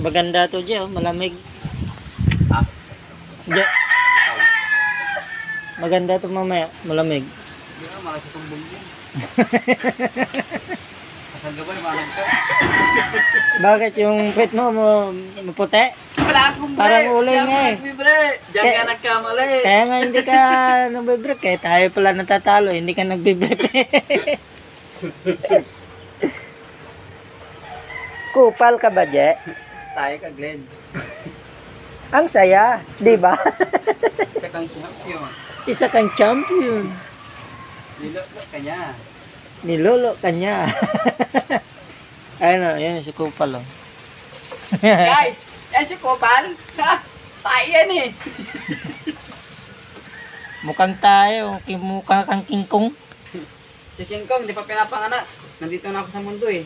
Maganda to dyan, oh. Malamig. Ah, Dyan. Maganda to mamaya, malamig. hindi nga, malaki itong bumbong. Kasal ka ba, liwanag ka? Bakit yung pet mo maputi? Wala akong bre. Parang uling Diyan nga eh. nagbibre. Diyan ka nagkamali. Kaya nga hindi ka nagbe-break eh. Tayo pala natatalo, hindi ka nagbe-break. Kupal ka ba, Je? Tayo ka, Glenn. Ang saya, di ba? Isa kang champion. Isa kang champion. Nilot ka niya. Nilolo ka niya. Ayun o, yun si Kupal o. Guys, yan si Kopal. Ha? Tayo yan eh. Mukhang tayo, mukha kang King Kong. Si King Kong, di pa pinapanganak. Nandito na ako sa mundo eh.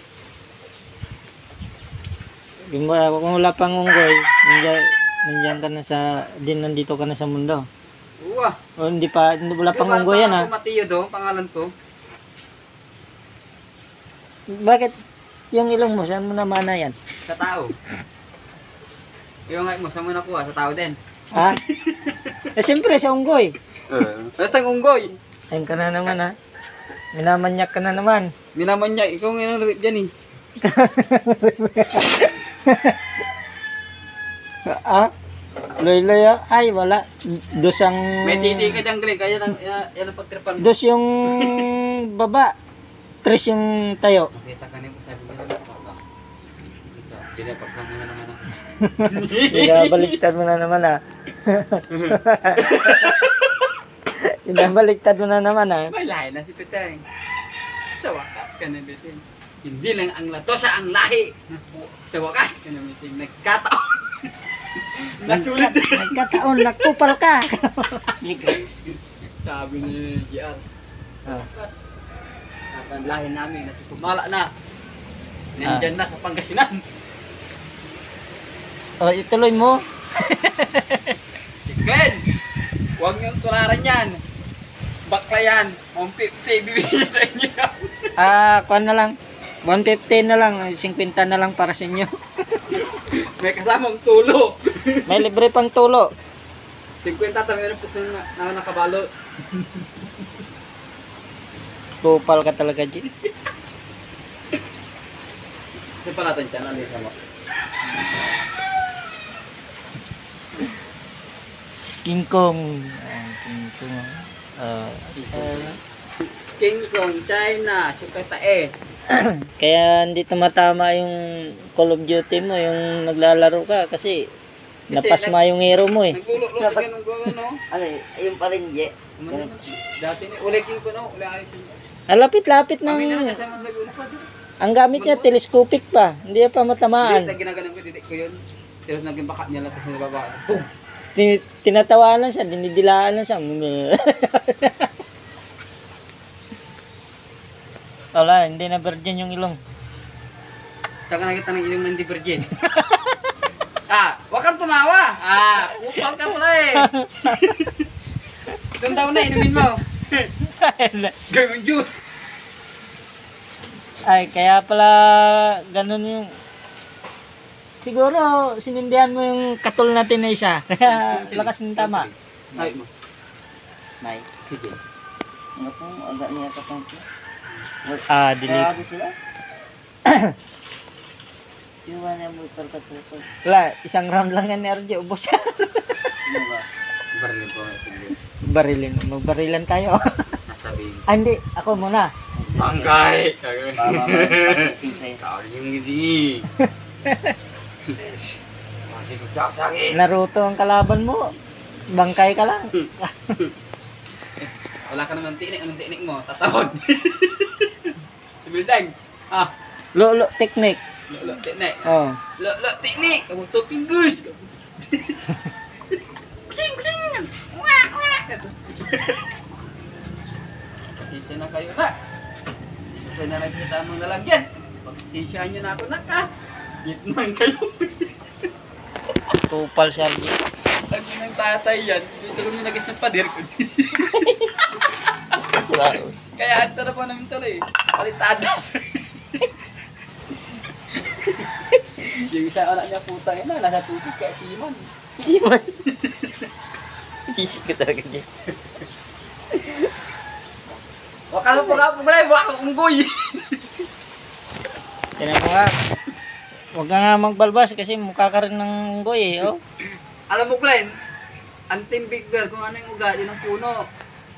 Kung wala pang unggoy, nandiyan ka na sa, nandito ka na sa mundo. Uwa. O hindi pa, wala pang unggoy yan ha. Matiyo do, pangalan ko. Bakit yung ilong mo, saan mo namana yan? Sa tao. Yung nga mo, saan mo nakuha? Sa tao din. Ha? Eh siyempre sa unggoy. Basta ang unggoy. Ayun ka na naman ha. Minamanyak ka na naman. Minaman niya, ikaw nga rip dyan eh. Ah? Loy-loy ay wala. Dos ang... May titi ka dyan, Greg. Kaya yan ang pagtripan mo. Dos yung baba. Tres yung tayo. Nakita ka niyo, sabi nila. Ito, pinapagpang mo na naman ako. Binabaliktad mo na naman ha. Binabaliktad mo na naman ha. May lahi na si Peteng. Sa wakas ka na, Beteng. Hindi lang ang latosa ang lahi. Sa wakas ka na, Beteng. Nagkataon. Nasulit. Nagkataon, nagkupal ka. Sabi ni GR. Ah. At ang lahi namin, nasa tumala na. Nandyan na sa Pangasinan. O, ituloy mo. Si Glenn, huwag niyong tularan yan. Bakla yan. 150 bibigyan sa inyo. Kuan na lang. 150 na lang, 50 na lang para sa inyo. May kasamang tulo. May libre pang tulo. 50 tayo meron po na nakabalo. Kupal ka talaga, G. Ito pa natin siya, nandito sama. King Kong. King Kong. King Kong, China, Sukatae. Kaya hindi tumatama yung Call of Duty mo, yung naglalaro ka kasi napasma yung hero mo eh. Nagulok-lok sa ganun gawin, no? Ano yung pa rin, Je? Dati ni uli King ko, no? Uli ayos yun. Lapit-lapit ng... Kami na kasi maglagulo pa doon. Ang gamit niya, telescopic pa. Hindi pa Hindi, matamaan. ginaganon ko, didik ko yun. Pero naging baka niya lang tapos nababa. Boom! Tinatawaan lang siya, dinidilaan lang siya. Wala, hindi na virgin yung ilong. Saan ka nakita ng ilong ng di virgin? Huwag kang tumawa! Upal ka pala eh! Itong daw na, inumin mo. Gawin juice! Ay, kaya pala ganun yung... Siguro, sinindihan mo yung katol natin na isa. Kaya lakas ng tama. Ay mo. May. Sige. Ano po, agak niya kapang po. Delete. Sarado sila? Iwan na mo pagkatutok. Wala, isang round lang yan ni RJ, ubos yan. Ano ba? Barilin ko. Sige. Barilin, magbarilan tayo. Nasabihin. Hindi, ako muna. Bangkay! Baba mo. Pagkitay. Kawin yung gizi. Masih ko sakit. Naruto ang kalaban mo. Bangkay ka lang. Wala ka naman tinik. Anong tinik mo? Tatawad. Si Bildang. Lolo technique. Lolo tinik. Oh. Lolo tinik. Kamu to fingers. Kucing, kucing. Wah, wah. Pasensya na kayo na. Ito na nagkita mong lalagyan. Pagsensyahan nyo na ako na ka. Gitman kayo. Kupal si RJ. Sabi ng tatay yan. Dito kami nag-isang pader ko. Kaya ito na po namin tuloy. Palitada. Yung isang anak niya putang ina, nasa tubig kaya siman. Siman. Isip ko talaga niya. Wakala po ka po pala, baka unggoy. Tinan mo nga. Huwag ka nga magbalbas kasi mukha ka rin ng unggoy eh. Oh. Alam mo, Glenn, ang Team Big Bear, kung ano yung ugat, yun ang puno.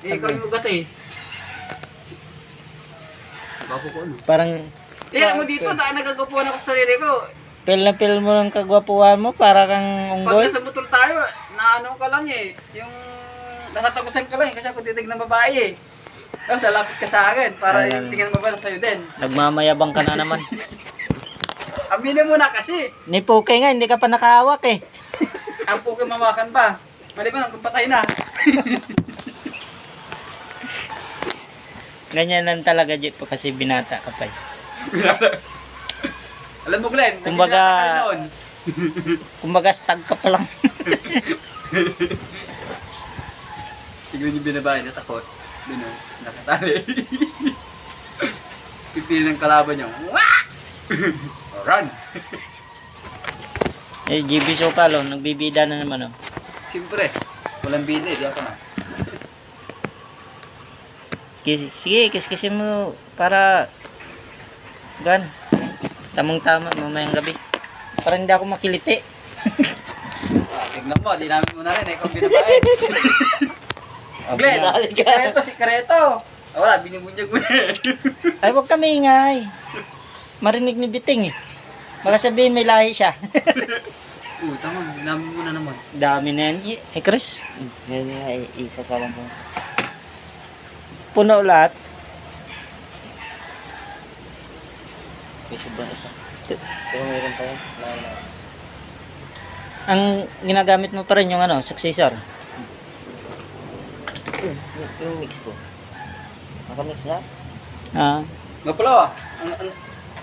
Eh, ikaw yung ugat eh. Bago ko ano? Parang Eh, alam mo dito, dahil nagagapuan ako sa sarili ko. pil na pil mo ng kagwapuhan mo para kang Pag unggoy. nasa motor tayo, naano ka lang eh. Yung nasatagusan ka lang eh, kasi ako titig ng babae eh. Tapos lalapit ka sa akin, para Ayan. yung tingin ng babae sa'yo din. Nagmamayabang ka na naman. Aminin mo na kasi, Ni Puke nga, hindi ka pa nakahawak eh. ang puke mawakan pa. Maliban, kung patay na. Ganyan lang talaga, Jeep, kasi binata ka pa eh. Alam mo, Glenn, Kumbaga- naging binata tayo noon. Kumbaga, stag ka pa lang. Tignan yung binabae na takot. Doon o, nakatali. Pipili ng kalaban niya. Wah! Run! Eh, GB Sokalo, nagbibida na naman oh. Siyempre, walang bida eh, di ako na. Sige, kiskisin mo para gan. Tamang-tama mamayang gabi. Para hindi ako makiliti. Tignan mo, dinamit mo na rin eh, kung binabae. Glenn, sikreto, sikreto. Wala, binibunyag mo na eh. Ay, huwag kami ingay. Marinig ni Biting eh. Baka sabihin may lahi siya. Tama, dinamit mo na naman. Dami na yan. Eh, Chris. Ngayon nga, isasalang ko. Puno lahat. May sobrang isa. Pero mayroon pa yan. Wala. Ang ginagamit mo pa rin yung ano, successor. Yung mix ko. Nakamix na? Ah. Mapalaw ah.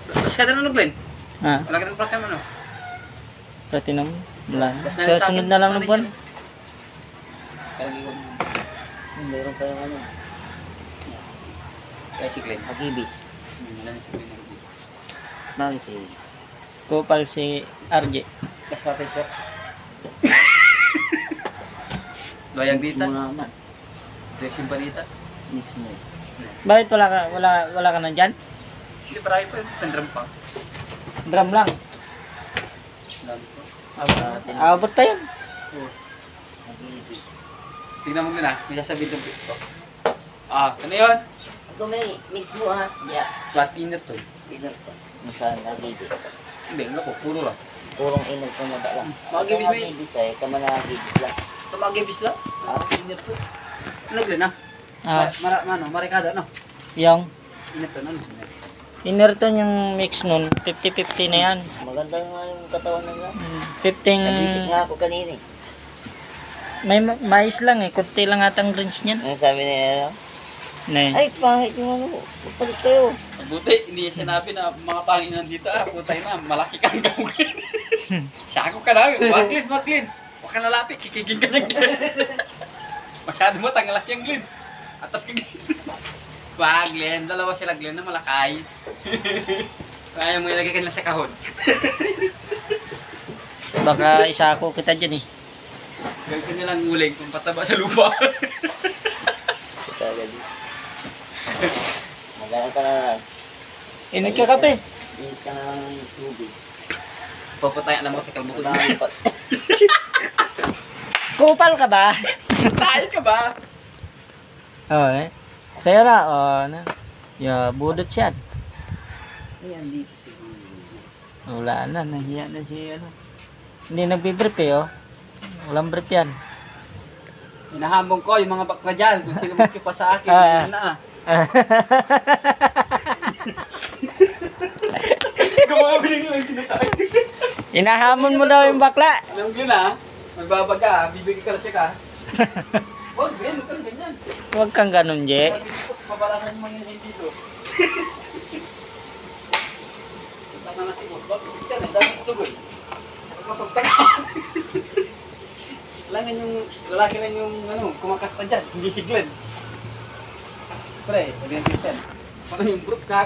Tapos ka na ano, Glenn? Ah. Wala ka ng plaka mo, no? Platinum. Wala. Tapos Sa sunod na lang ng buwan. Karaniwan. Mayroon pa yung ano. Kaya si Glenn. Agibis. Wala na si Glenn. Bakit eh? Kupal si RJ. Tapos natin siya. Bayang Mix dita. mo nga naman. Dressing balita. Mix mo. Bakit wala ka na dyan? Hindi, parang pa yun. Isang drum pa. Drum lang. Dami ko. Abot pa yan. Agibis. Tignan mo na, may sasabihin ng pito. Ah, ano yun? Ito may mix mo ha. Yeah. Flat inner to. Inner pa. Masaan agibis. Hindi, nga po, puro lang. Purong inner pa na ba lang. Agibis mo yun. Agibis ay kamana agibis lang. Tumagibis lang. Ah, inner to. Ano Glenn ah? Ah, Marikado, ano? yung Inner to, ano? Inerton yung mix nun. 50-50 na yan. Maganda nga yung katawan na nga. 15... Nag-visit nga ako kanina eh. May mais lang eh. Kunti lang atang range niyan. Ano sabi niya? Ne. Ay, pangit yung ano. Papalit kayo. Buti, hindi niya sinabi na mga pangin nandito putay na, malaki kang gawin. Sako ka na, Maglin. Huwag ka nalapit, kikiging ka ng Glenn. Masyado mo, tangalaki ang Glenn. Atas ka Glenn. Glenn, dalawa sila Glenn na malakay. Kaya mo ilagay ka nila sa kahon. Baka isa ako kita dyan eh. Gawin ka nilang uling kung pataba sa lupa. Talaga di. Magana ka na. Init ka kape. Init ka na ng tubig. Papatay alam mo, tikal bukod. Marami pa. Kupal ka ba? Tayo ka ba? Oo eh. Sa'yo na. Oo na. Budot siya. Ayan dito siguro. Wala na. Nahiya na si ano. Hindi nagbibrief eh oh. Walang brief yan. Hinahambong ko yung mga bakla dyan. Kung sino magkipa sa akin, Ah. yun na. Gumabili lang sinatay. Inahamon mo daw yung bakla. Alam ko na, magbabag ka, bibigyan ka na siya ka. Huwag, Glenn, huwag kang ganyan. Huwag kang ganun, Je. Sabi ko, pabarasan yung mga hindi dito. Tama na si Boss, bakit ka na, dami tuloy. Huwag mapagtaka. Langan yung lalaki lang yung kumakasta dyan, hindi si Glenn. Pre, sabihan ko yan. Parang yung brute ka,